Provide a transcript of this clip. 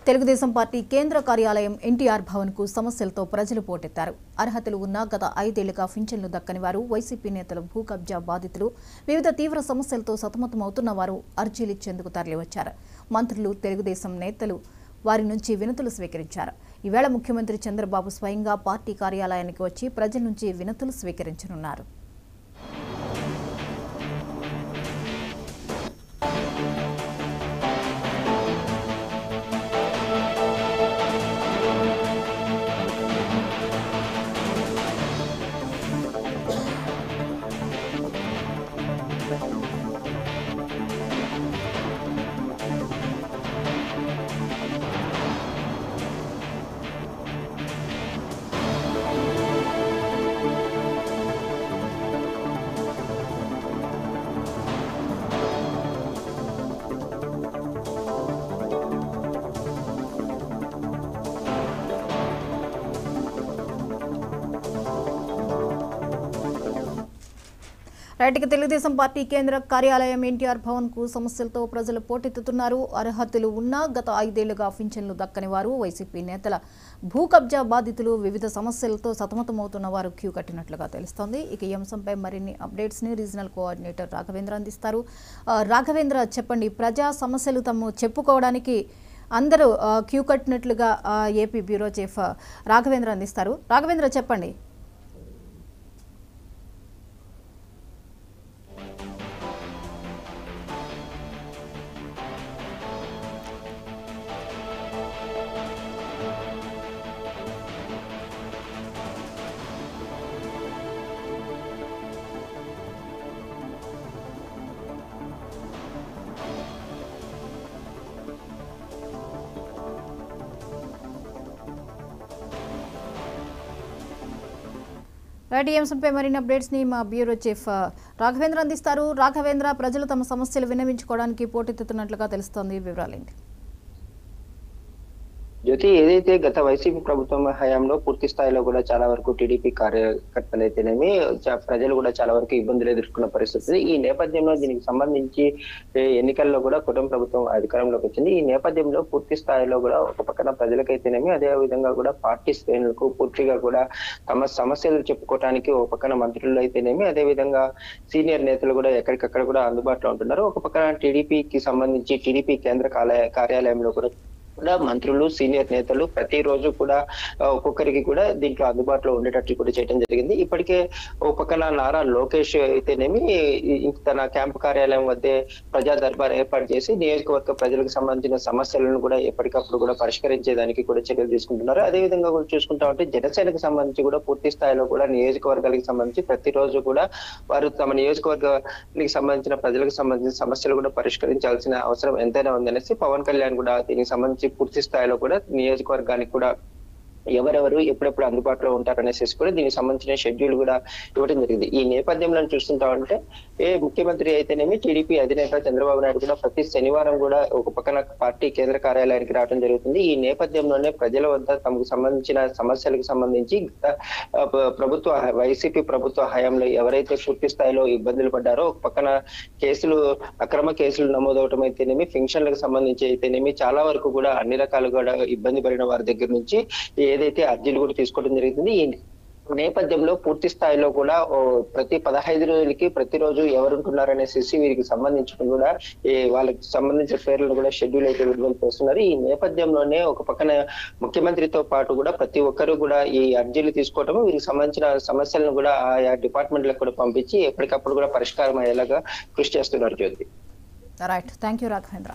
Telugu Desam party కేంద్ర కార్యాలయం ఎన్టీఆర్ భవన్ కు సమస్యలతో ప్రజలు పోటెత్తారు. అర్హతలు ఉన్న గత 5 ఏళ్లుగా పింఛన్లు దక్కని వారు, వైసీపీ నేతలు, భూ కబ్జా బాధితులు, వివిధ తీవ్ర సమస్యలతో సతమతమవుతున్న వారు అర్జీలిచ్చేందుకు తరలివచ్చారు. మంత్రులు, తెలుగుదేశం నేతలు వారి నుంచి వినతులు స్వీకరించారు. ఈవేళ ముఖ్యమంత్రి చంద్రబాబు స్వయంగా పార్టీ కార్యాలయానికి వచ్చి ప్రజల నుంచి వినతులు స్వీకరించనున్నారు. రైట్కి తెలుగుదేశం పార్టీ కేంద్ర కార్యాలయం ఎన్టీఆర్ భవన్ కు సమస్యలతో ప్రజలు పోటెత్తుతున్నారు. అర్హతలు ఉన్న గత 5 ఏళ్లుగా పింఛన్లు దక్కని వారు, వైసీపీ నేతల భూ కబ్జా బాధితులు, వివిధ సమస్యలతో సతమతమవుతున్న వారు క్యూ కట్టినట్లుగా తెలుస్తోంది. ఇక ఈ అంశంపై మరిన్ని అప్డేట్స్ ని రీజనల్ కోఆర్డినేటర్ రాఘవేంద్ర అందిస్తారు. రాఘవేంద్ర, చెప్పండి. ప్రజా సమస్యలు తమ చెప్పుకోవడానికి అందరూ క్యూ కట్టినట్లుగా ఏపీ బ్యూరో చీఫ్ రాఘవేంద్ర అందిస్తారు. రాఘవేంద్ర, చెప్పండి. రైట్, ఈ అంశంపై మరిన్ని అప్డేట్స్ ని మా బ్యూరో చీఫ్ రాఘవేంద్ర అందిస్తారు. రాఘవేంద్ర, ప్రజలు తమ సమస్యలు విన్నవించుకోవడానికి పోటెత్తుతున్నట్లుగా తెలుస్తోంది. వివరాలేంటి? జ్యోతి, ఏదైతే గత వైసీపీ ప్రభుత్వం హయాంలో పూర్తి స్థాయిలో కూడా చాలా వరకు టీడీపీ కార్యకర్తలు అయితేనేమి ప్రజలు కూడా చాలా వరకు ఇబ్బందులు ఎదుర్కొన్న పరిస్థితి. ఈ నేపథ్యంలో దీనికి సంబంధించి ఎన్నికల్లో కూడా కుటుంబ ప్రభుత్వం అధికారంలోకి వచ్చింది. ఈ నేపథ్యంలో పూర్తి స్థాయిలో కూడా ఒక పక్కన ప్రజలకైతేనేమి, అదే విధంగా కూడా పార్టీ శ్రేణులకు పూర్తిగా కూడా తమ సమస్యలు చెప్పుకోవడానికి ఒక పక్కన మంత్రులు అయితేనేమి, అదే విధంగా సీనియర్ నేతలు కూడా ఎక్కడికక్కడ కూడా అందుబాటులో ఉంటున్నారు. ఒక పక్కన టీడీపీకి సంబంధించి టీడీపీ కేంద్ర కార్యాలయంలో కూడా మంత్రులు, సీనియర్ నేతలు ప్రతిరోజు కూడా ఒక్కొక్కరికి కూడా దీంట్లో అందుబాటులో ఉండేటట్లు కూడా చేయడం జరిగింది. ఇప్పటికే ఒక పక్కన నారా లోకేష్ అయితేనేమి తన క్యాంపు కార్యాలయం వద్దే ప్రజా దర్బార్ ఏర్పాటు చేసి నియోజకవర్గ ప్రజలకు సంబంధించిన సమస్యలను కూడా ఎప్పటికప్పుడు కూడా పరిష్కరించేదానికి కూడా చర్యలు తీసుకుంటున్నారు. అదే విధంగా కూడా చూసుకుంటామంటే జనసేనకు సంబంధించి కూడా పూర్తి స్థాయిలో కూడా నియోజకవర్గాలకు సంబంధించి ప్రతిరోజు కూడా వారు తమ నియోజకవర్గానికి సంబంధించిన ప్రజలకు సంబంధించిన సమస్యలు కూడా పరిష్కరించాల్సిన అవసరం ఎంతైనా ఉందనేసి పవన్ కళ్యాణ్ కూడా దీనికి సంబంధించి పూర్తి స్థాయిలో కూడా నియోజకవర్గానికి కూడా ఎవరెవరు ఎప్పుడెప్పుడు అందుబాటులో ఉంటారనేసి కూడా దీనికి సంబంధించిన షెడ్యూల్ కూడా ఇవ్వడం జరిగింది. ఈ నేపథ్యంలో చూస్తుంటామంటే ముఖ్యమంత్రి అయితేనేమి, టీడీపీ అధినేత చంద్రబాబు నాయుడు కూడా ప్రతి శనివారం కూడా ఒక పక్కన పార్టీ కేంద్ర కార్యాలయానికి రావడం జరుగుతుంది. ఈ నేపథ్యంలోనే ప్రజల వద్ద తమకు సంబంధించిన సమస్యలకు సంబంధించి ప్రభుత్వ వైసీపీ ప్రభుత్వ హయాంలో ఎవరైతే పూర్తి స్థాయిలో ఇబ్బందులు పడ్డారో, ఒక పక్కన అక్రమ కేసులు నమోదవటం అయితేనేమి, పెన్షన్లకు సంబంధించి అయితేనేమి, చాలా వరకు కూడా అన్ని రకాలుగా కూడా ఇబ్బంది పడిన వారి దగ్గర నుంచి ఏదైతే అర్జీలు కూడా తీసుకోవడం జరుగుతుంది. ఈ నేపథ్యంలో పూర్తి స్థాయిలో కూడా ప్రతి 15 రోజులకి ప్రతిరోజు ఎవరుంటున్నారనేసి వీరికి సంబంధించి కూడా వాళ్ళకి సంబంధించిన పేర్లను కూడా షెడ్యూల్ అయితే విడుదల చేస్తున్నారు. ఈ నేపథ్యంలోనే ఒక పక్కన ముఖ్యమంత్రితో పాటు కూడా ప్రతి ఒక్కరు కూడా ఈ అర్జీలు తీసుకోవటం, వీరికి సంబంధించిన సమస్యలను కూడా ఆయా డిపార్ట్మెంట్లకు కూడా పంపించి ఎప్పటికప్పుడు కూడా పరిష్కారం అయ్యేలాగా కృషి చేస్తున్నారు. జ్యోతి, రైట్, థ్యాంక్ యూ రాఘవేంద్ర.